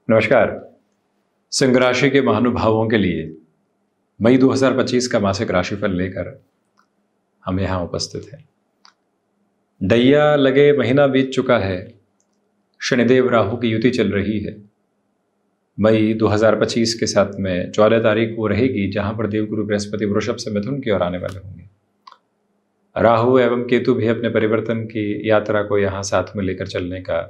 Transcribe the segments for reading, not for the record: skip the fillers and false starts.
नमस्कार। सिंह राशि के महानुभावों के लिए मई 2025 का मासिक राशिफल लेकर हम यहाँ उपस्थित हैं। ढैया लगे महीना बीत चुका है, शनिदेव राहु की युति चल रही है। मई 2025 के साथ में 14 तारीख वो रहेगी जहाँ पर देवगुरु बृहस्पति वृषभ से मिथुन की ओर आने वाले होंगे। राहु एवं केतु भी अपने परिवर्तन की यात्रा को यहाँ साथ में लेकर चलने का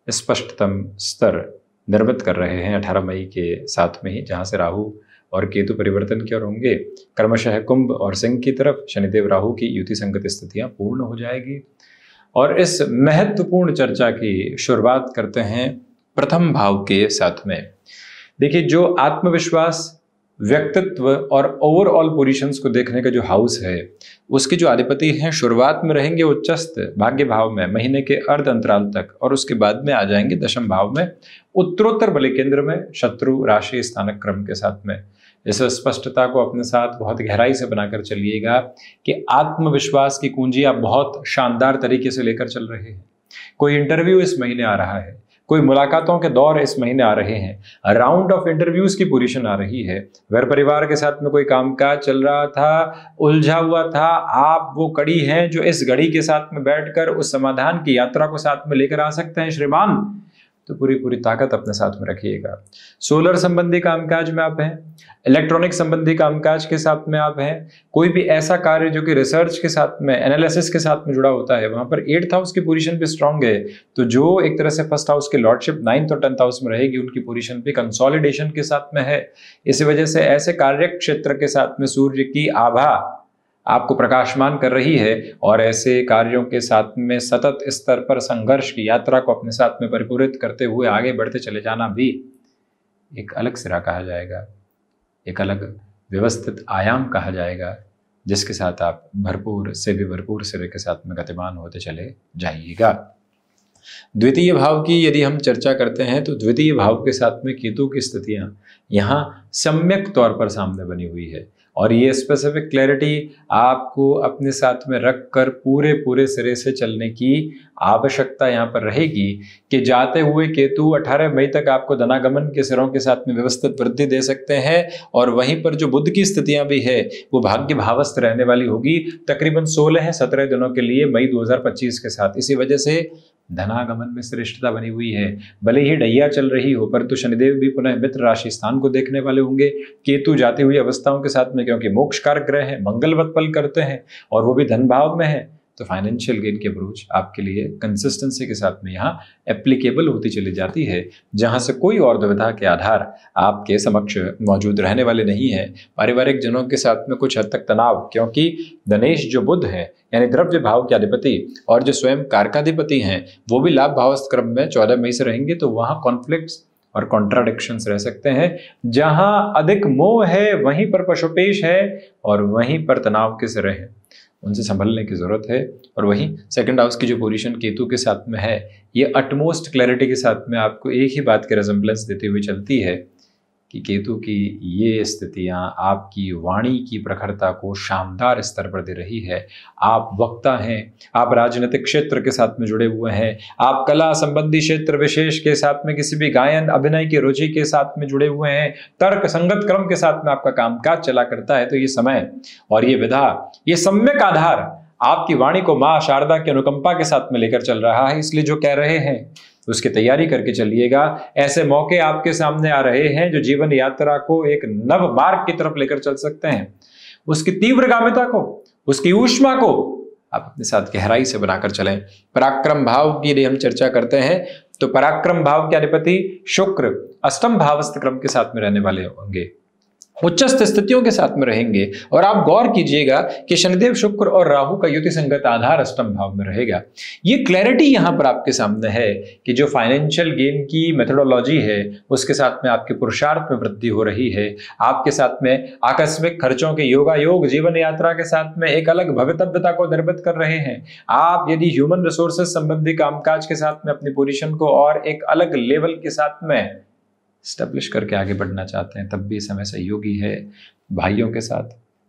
स्पष्टतम स्तर निर्मित कर रहे हैं 18 मई के साथ में ही, जहाँ से राहु और केतु परिवर्तन की ओर होंगे। क्रमशः कुंभ और सिंह की तरफ शनिदेव राहु की युति संगत स्थितियां पूर्ण हो जाएगी। और इस महत्वपूर्ण चर्चा की शुरुआत करते हैं प्रथम भाव के साथ में। देखिए, जो आत्मविश्वास, व्यक्तित्व और ओवरऑल पोजीशंस को देखने का जो हाउस है, उसके जो अधिपति हैं शुरुआत में रहेंगे उच्चस्थ भाग्य भाव में महीने के अर्ध अंतराल तक, और उसके बाद में आ जाएंगे दशम भाव में उत्तरोत्तर बलि केंद्र में शत्रु राशि स्थानक क्रम के साथ में। इस स्पष्टता को अपने साथ बहुत गहराई से बनाकर चलिएगा कि आत्मविश्वास की कुंजी आप बहुत शानदार तरीके से लेकर चल रहे हैं। कोई इंटरव्यू इस महीने आ रहा है, कोई मुलाकातों के दौर इस महीने आ रहे हैं, राउंड ऑफ इंटरव्यूज की पोजीशन आ रही है। घर परिवार के साथ में कोई कामकाज चल रहा था, उलझा हुआ था, आप वो कड़ी हैं जो इस घड़ी के साथ में बैठकर उस समाधान की यात्रा को साथ में लेकर आ सकते हैं श्रीमान। तो पूरी ताकत अपने साथ में रखिएगा। सोलर संबंधी कामकाज में आप हैं, इलेक्ट्रॉनिक संबंधी कामकाज के साथ में आप हैं, कोई भी ऐसा कार्य जो कि रिसर्च के साथ में, एनालिसिस के साथ में जुड़ा होता है, वहां पर 8th हाउस की पोजीशन पे स्ट्रांग है। तो जो एक तरह से फर्स्ट हाउस की लॉर्डशिप 9th और 10th हाउस में रहेगी, उनकी पोजीशन पे कंसोलिडेशन के साथ में है। इसी वजह से ऐसे कार्य क्षेत्र के साथ में सूर्य की आभा आपको प्रकाशमान कर रही है, और ऐसे कार्यों के साथ में सतत स्तर पर संघर्ष की यात्रा को अपने साथ में परिपूरित करते हुए आगे बढ़ते चले जाना भी एक अलग सिरा कहा जाएगा, एक अलग व्यवस्थित आयाम कहा जाएगा, जिसके साथ आप भरपूर से भी भरपूर सिरे के साथ में गतिमान होते चले जाइएगा। द्वितीय भाव की यदि हम चर्चा करते हैं तो द्वितीय भाव के साथ में केतु की स्थितियां यहाँ सम्यक तौर पर सामने बनी हुई है, और ये स्पेसिफिक क्लैरिटी आपको अपने साथ में रखकर पूरे सिरे से चलने की आवश्यकता यहाँ पर रहेगी कि जाते हुए केतु 18 मई तक आपको धनागमन के सिरों के साथ में व्यवस्थित वृद्धि दे सकते हैं, और वहीं पर जो बुध की स्थितियां भी है वो भाग्य भावस्थ रहने वाली होगी तकरीबन 16-17 दिनों के लिए मई 2025 के साथ। इसी वजह से धनागमन में श्रेष्ठता बनी हुई है। भले ही ढैया चल रही हो, परंतु शनिदेव भी पुनः मित्र राशि स्थान को देखने वाले होंगे। केतु जाती हुई अवस्थाओं के साथ में, क्योंकि मोक्ष कारक ग्रह हैं, मंगलवत फल करते हैं और वो भी धन भाव में है, तो फाइनेंशियल गेन की अप्रोच आपके लिए कंसिस्टेंसी के साथ में यहाँ एप्लीकेबल होती चली जाती है, जहां से कोई और दुविधा के आधार आपके समक्ष मौजूद रहने वाले नहीं है। पारिवारिक जनों के साथ में कुछ हद तक तनाव, क्योंकि धनेश जो बुध है यानी द्रव्य भाव के अधिपति और जो स्वयं कारकाधिपति हैं वो भी लाभ भावस्थ क्रम में 14 मई से रहेंगे, तो वहां कॉन्फ्लिक्ट्स और कॉन्ट्राडिक्शंस रह सकते हैं। जहां अधिक मोह है वहीं पर पशुपेश है, और वहीं पर तनाव के सिरे हैं, उनसे संभलने की जरूरत है। और वहीं सेकंड हाउस की जो पोजीशन केतु के साथ में है, ये अटमोस्ट क्लैरिटी के साथ में आपको एक ही बात की रेजेम्बलेंस देते हुए चलती है कि केतु की ये स्थितियां आपकी वाणी की प्रखरता को शानदार स्तर पर दे रही है। आप वक्ता हैं, आप राजनीतिक क्षेत्र के साथ में जुड़े हुए हैं, आप कला संबंधी क्षेत्र विशेष के साथ में किसी भी गायन अभिनय की रुचि के साथ में जुड़े हुए हैं, तर्क संगत क्रम के साथ में आपका कामकाज चला करता है, तो ये समय और ये विधा, ये सम्यक आधार आपकी वाणी को मां शारदा की अनुकंपा के साथ में लेकर चल रहा है। इसलिए जो कह रहे हैं उसकी तैयारी करके चलिएगा। ऐसे मौके आपके सामने आ रहे हैं जो जीवन यात्रा को एक नव मार्ग की तरफ लेकर चल सकते हैं। उसकी तीव्रगामिता को, उसकी ऊष्मा को आप अपने साथ गहराई से बनाकर चलें। पराक्रम भाव की यदि हम चर्चा करते हैं तो पराक्रम भाव के अधिपति शुक्र अष्टम भावस्थ क्रम के साथ में रहने वाले होंगे, उच्चस्थ स्थितियों के साथ में रहेंगे। और आप गौर कीजिएगा कि शनिदेव, शुक्र और राहु का युति संगत आधार अष्टम भाव में रहेगा। ये क्लैरिटी यहां पर आपके सामने है कि जो फाइनेंशियल गेन की मेथोडोलॉजी है उसके साथ में आपके पुरुषार्थ में वृद्धि हो रही है। आपके साथ में आकस्मिक खर्चों के योगायोग जीवन यात्रा के साथ में एक अलग भवितव्यता को निर्मित कर रहे हैं। आप यदि ह्यूमन रिसोर्सेज संबंधी कामकाज के साथ में अपनी पोजीशन को और एक अलग लेवल के साथ में स्टैब्लिश करके आगे बढ़ना चाहते हैं, तब भी समय सहयोगी है। भाइयों के साथ,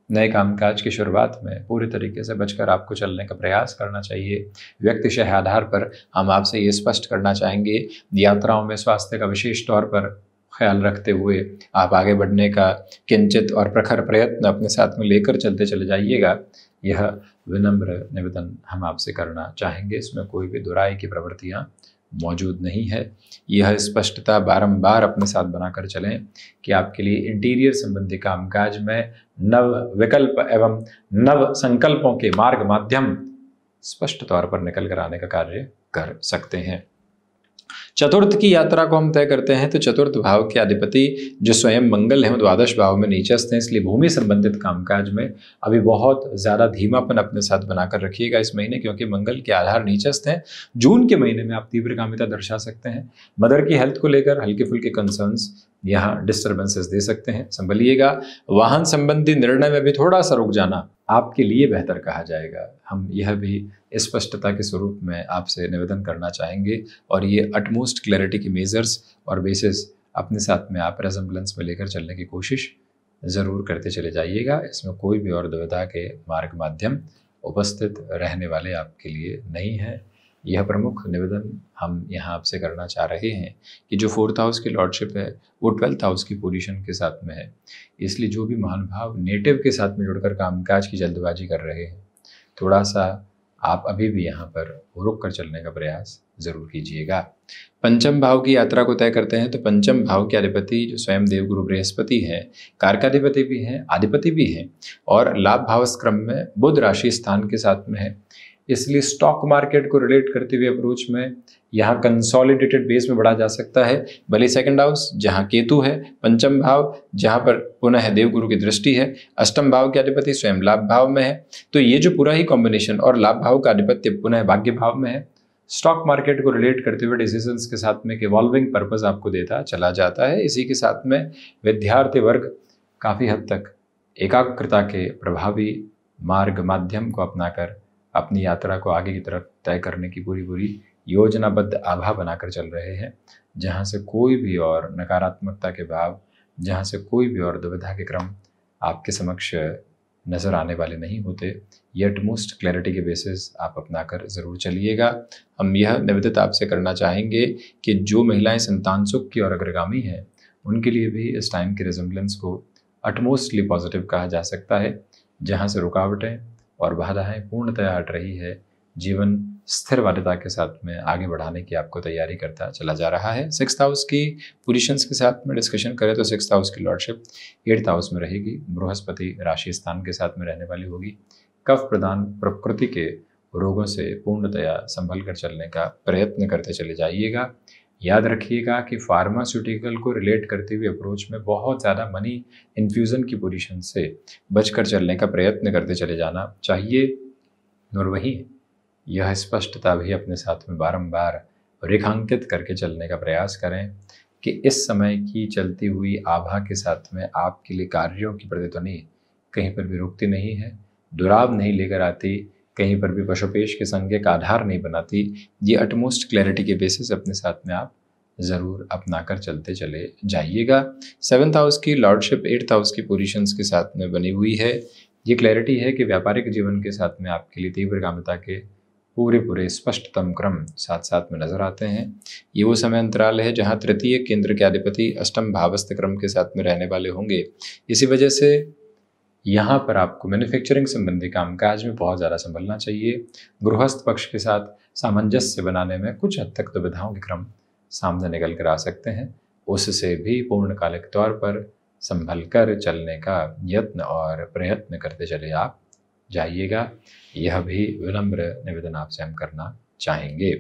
नए कामकाज की शुरुआत में पूरी तरीके से बचकर आपको चलने का प्रयास करना चाहिए। व्यक्तिशः आधार पर हम आपसे ये स्पष्ट करना चाहेंगे, यात्राओं में स्वास्थ्य का विशेष तौर पर ख्याल रखते हुए आप आगे बढ़ने का किंचित और प्रखर प्रयत्न अपने साथ में लेकर चलते चले जाइएगा। यह विनम्र निवेदन हम आपसे करना चाहेंगे, इसमें कोई भी दुराई की प्रवृत्तियाँ मौजूद नहीं है। यह स्पष्टता बारंबार अपने साथ बनाकर चलें कि आपके लिए इंटीरियर संबंधी कामकाज में नव विकल्प एवं नव संकल्पों के मार्ग माध्यम स्पष्ट तौर पर निकल कर आने का कार्य कर सकते हैं। चतुर्थ की यात्रा को हम तय करते हैं तो चतुर्थ भाव के अधिपति जो स्वयं मंगल है वो द्वादश भाव में नीचस्थ हैं, इसलिए भूमि संबंधित कामकाज में अभी बहुत ज़्यादा धीमापन अपने साथ बनाकर रखिएगा इस महीने, क्योंकि मंगल के आधार नीचस्थ हैं। जून के महीने में आप तीव्रगामिता दर्शा सकते हैं। मदर की हेल्थ को लेकर हल्के फुल्के कंसर्न्स यहाँ डिस्टर्बेंसेस दे सकते हैं, संभलिएगा। वाहन संबंधी निर्णय में भी थोड़ा सा रुक जाना आपके लिए बेहतर कहा जाएगा। हम यह भी स्पष्टता के स्वरूप में आपसे निवेदन करना चाहेंगे और ये अटमोस्ट क्लैरिटी की मेजर्स और बेसिस अपने साथ में आप रेजम्बलेंस में लेकर चलने की कोशिश ज़रूर करते चले जाइएगा। इसमें कोई भी और दुविधा के मार्ग माध्यम उपस्थित रहने वाले आपके लिए नहीं है। यह प्रमुख निवेदन हम यहाँ आपसे करना चाह रहे हैं कि जो 4th हाउस की लॉर्डशिप है वो 12th हाउस की पोजीशन के साथ में है, इसलिए जो भी महानुभाव नेटिव के साथ में जुड़कर कामकाज की जल्दबाजी कर रहे हैं, थोड़ा सा आप अभी भी यहाँ पर रुक कर चलने का प्रयास जरूर कीजिएगा। पंचम भाव की यात्रा को तय करते हैं तो पंचम भाव के अधिपति जो स्वयं देवगुरु बृहस्पति हैं, कारकाधिपति भी हैं, अधिपति भी हैं और लाभ भाव क्रम में बुध राशि स्थान के साथ में है, इसलिए स्टॉक मार्केट को रिलेट करते हुए अप्रोच में यहाँ कंसोलिडेटेड बेस में बढ़ा जा सकता है। भले सेकंड हाउस जहाँ केतु है, पंचम भाव जहाँ पर पुनः देवगुरु की दृष्टि है, अष्टम भाव के अधिपति स्वयं लाभ भाव में है, तो ये जो पूरा ही कॉम्बिनेशन और लाभ भाव का अधिपत्य पुनः भाग्य भाव में है, स्टॉक मार्केट को रिलेट करते हुए डिसीजंस के साथ में एक इवॉल्विंग पर्पस आपको देता चला जाता है। इसी के साथ में विद्यार्थी वर्ग काफ़ी हद तक एकाग्रता के प्रभावी मार्ग माध्यम को अपनाकर अपनी यात्रा को आगे की तरफ तय करने की पूरी योजनाबद्ध आभा बनाकर चल रहे हैं, जहां से कोई भी और नकारात्मकता के भाव, जहां से कोई भी और दुविधा के क्रम आपके समक्ष नज़र आने वाले नहीं होते। ये एटमोस्ट क्लैरिटी के बेसिस आप अपनाकर ज़रूर चलिएगा। हम यह निवेदित आपसे करना चाहेंगे कि जो महिलाएं संतान सुख की ओर अग्रगामी हैं, उनके लिए भी इस टाइम के रिजम्बलेंस को अटमोस्टली पॉजिटिव कहा जा सकता है, जहाँ से रुकावटें और बाधाएं पूर्णतया हट रही है। जीवन स्थिरवादिता के साथ में आगे बढ़ाने की आपको तैयारी करता चला जा रहा है। 6th हाउस की पोजीशंस के साथ में डिस्कशन करें तो 6th हाउस की लॉर्डशिप 8th हाउस में रहेगी। बृहस्पति राशि स्थान के साथ में रहने वाली होगी। कफ प्रदान प्रकृति के रोगों से पूर्णतया संभल कर चलने का प्रयत्न करते चले जाइएगा। याद रखिएगा कि फार्मास्यूटिकल को रिलेट करते हुए अप्रोच में बहुत ज़्यादा मनी इन्फ्यूज़न की पोजीशन से बचकर चलने का प्रयत्न करते चले जाना चाहिए। और वहीं यह स्पष्टता भी अपने साथ में बारंबार रेखांकित करके चलने का प्रयास करें कि इस समय की चलती हुई आभा के साथ में आपके लिए कार्यों की प्रतिध्वनि कहीं पर भी रुकती नहीं है, दुराव नहीं लेकर आती, कहीं पर भी पशुपेश के संज्ञा का आधार नहीं बनाती। ये अटमोस्ट क्लैरिटी के बेसिस अपने साथ में आप ज़रूर अपनाकर चलते चले जाइएगा। 7th हाउस की लॉर्डशिप 8th हाउस की पोजीशंस के साथ में बनी हुई है। ये क्लैरिटी है कि व्यापारिक जीवन के साथ में आपके लिए तीव्रगामिता के पूरे स्पष्टतम क्रम साथ साथ में नजर आते हैं। ये वो समय अंतराल है जहां तृतीय केंद्र के अधिपति अष्टम भावस्थ क्रम के साथ में रहने वाले होंगे। इसी वजह से यहाँ पर आपको मैन्युफैक्चरिंग संबंधी कामकाज में बहुत ज़्यादा संभलना चाहिए। गृहस्थ पक्ष के साथ सामंजस्य बनाने में कुछ हद तक दुविधाओं के क्रम सामने निकल कर आ सकते हैं, उससे भी पूर्णकालिक तौर पर संभल कर चलने का यत्न और प्रयत्न करते चले आप जाइएगा। यह भी विनम्र निवेदन आपसे हम करना चाहेंगे।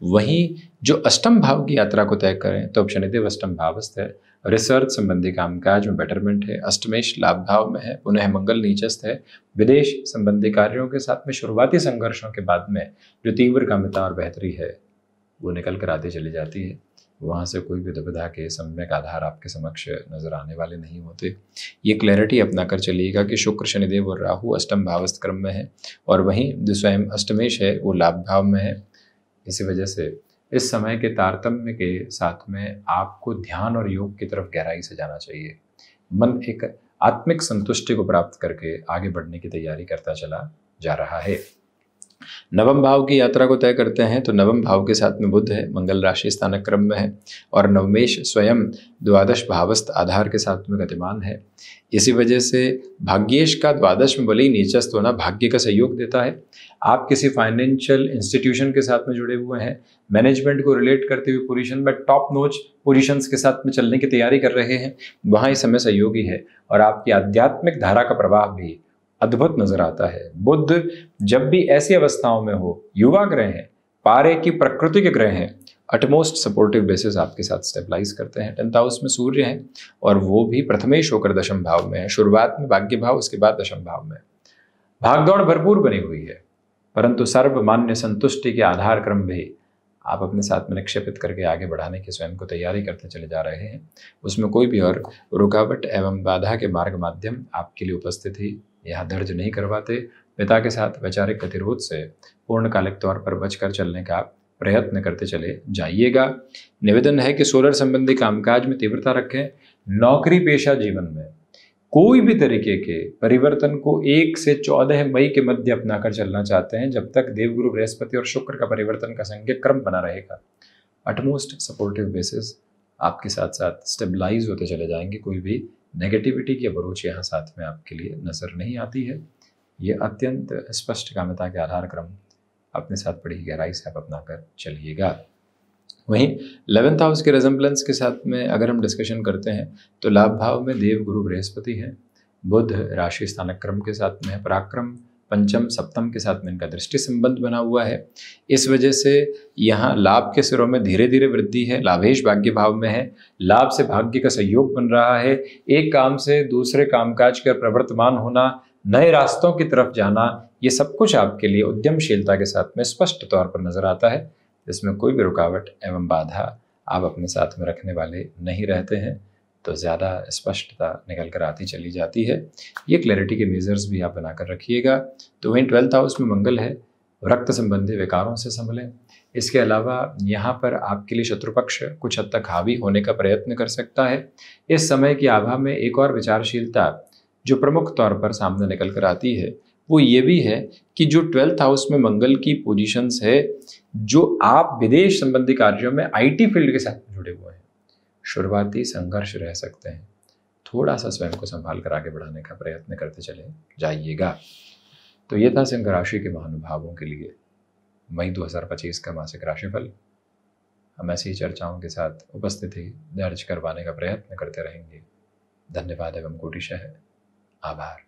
वहीं जो अष्टम भाव की यात्रा को तय करें तो शनिदेव अष्टम भावस्थ है। रिसर्च संबंधी कामकाज में बेटरमेंट है। अष्टमेश लाभ भाव में है, पुनः मंगल नीचस्थ है। विदेश संबंधी कार्यों के साथ में शुरुआती संघर्षों के बाद में जो तीव्रगामिता और बेहतरी है वो निकल कर आती चली जाती है। वहाँ से कोई भी दुविधा के सम्यक आधार आपके समक्ष नजर आने वाले नहीं होते। ये क्लैरिटी अपना कर चलिएगा कि शुक्र शनिदेव और राहु अष्टम भावस्थ क्रम में है और वहीं जो स्वयं अष्टमेश है वो लाभ भाव में है। इसी वजह से इस समय के तारतम्य के साथ में आपको ध्यान और योग की तरफ गहराई से जाना चाहिए। मन एक आत्मिक संतुष्टि को प्राप्त करके आगे बढ़ने की तैयारी करता चला जा रहा है। नवम भाव की यात्रा को तय करते हैं तो नवम भाव के साथ में बुध है, मंगल राशि स्थानक क्रम में है और नवमेश स्वयं द्वादश भावस्थ आधार के साथ में गतिमान है। इसी वजह से भाग्येश का द्वादश में भले ही नीचस्थ होना भाग्य का सहयोग देता है। आप किसी फाइनेंशियल इंस्टीट्यूशन के साथ में जुड़े हुए हैं, मैनेजमेंट को रिलेट करते हुए पोजीशन में टॉप नॉच पोजीशंस के साथ में चलने की तैयारी कर रहे हैं, वहाँ इस समय सहयोगी है और आपकी आध्यात्मिक धारा का प्रवाह भी अद्भुत नजर आता है। बुध जब भी ऐसी अवस्थाओं में हो, युवा ग्रह हैं, पारे की प्रकृति के ग्रह हैं, अटमोस्ट सपोर्टिव बेसिस आपके साथ स्टेबलाइज करते हैं। 10th हाउस में सूर्य है और वो भी प्रथमेश होकर दशम भाव में है। शुरुआत में भाग्य भाव, उसके बाद दशम भाव में। भागदौड़ भरपूर बनी हुई है, परंतु सर्वमान्य संतुष्टि के आधार क्रम भी आप अपने साथ में निक्षेपित करके आगे बढ़ाने की स्वयं को तैयारी करते चले जा रहे हैं। उसमें कोई भी और रुकावट एवं बाधा के मार्ग माध्यम आपके लिए उपस्थित ही यहाँ दर्ज नहीं करवाते। पिता के साथ वैचारिक गतिरोध से पूर्णकालिक तौर पर बचकर चलने का प्रयत्न करते चले जाइएगा। निवेदन है कि सोलर संबंधी कामकाज में तीव्रता रखें। नौकरी पेशा जीवन में कोई भी तरीके के परिवर्तन को 1 से 14 मई के मध्य अपनाकर चलना चाहते हैं, जब तक देवगुरु बृहस्पति और शुक्र का परिवर्तन का संज्ञा क्रम बना रहेगा। अटमोस्ट सपोर्टिव बेसिस आपके साथ साथ स्टेबलाइज होते चले जाएंगे। कोई भी नेगेटिविटी की अप्रोच यहाँ साथ में आपके लिए नजर नहीं आती है। ये अत्यंत स्पष्ट कामता के आधार क्रम अपने साथ बड़ी गहराई से आप अपनाकर चलिएगा। वहीं 11th हाउस के रेजम्बलेंस के साथ में अगर हम डिस्कशन करते हैं तो लाभ भाव में देव गुरु बृहस्पति हैं, बुध राशि स्थानक क्रम के साथ में है, पराक्रम पंचम सप्तम के साथ में इनका दृष्टि संबंध बना हुआ है। इस वजह से यहाँ लाभ के सिरों में धीरे धीरे वृद्धि है। लाभेश भाग्य भाव में है, लाभ से भाग्य का सहयोग बन रहा है। एक काम से दूसरे कामकाज का प्रवर्तमान होना, नए रास्तों की तरफ जाना, ये सब कुछ आपके लिए उद्यमशीलता के साथ में स्पष्ट तौर पर नजर आता है। इसमें कोई भी रुकावट एवं बाधा आप अपने साथ में रखने वाले नहीं रहते हैं, तो ज़्यादा स्पष्टता निकल कर आती चली जाती है। ये क्लैरिटी के मेजर्स भी आप बनाकर रखिएगा। तो वहीं 12th हाउस में मंगल है, रक्त संबंधी विकारों से संभलें। इसके अलावा यहाँ पर आपके लिए शत्रु पक्ष कुछ हद तक हावी होने का प्रयत्न कर सकता है। इस समय की आभा में एक और विचारशीलता जो प्रमुख तौर पर सामने निकल कर आती है वो ये भी है कि जो 12th हाउस में मंगल की पोजीशंस है, जो आप विदेश संबंधी कार्यों में आईटी फील्ड के साथ जुड़े हुए हैं, शुरुआती संघर्ष रह सकते हैं। थोड़ा सा स्वयं को संभाल कर आगे बढ़ाने का प्रयत्न करते चले जाइएगा। तो ये था सिंह राशि के महानुभावों के लिए मई 2025 का मासिक राशिफल। हम ऐसी ही चर्चाओं के साथ उपस्थिति दर्ज करवाने का प्रयत्न करते रहेंगे। धन्यवाद एवं कोटिशः आभार।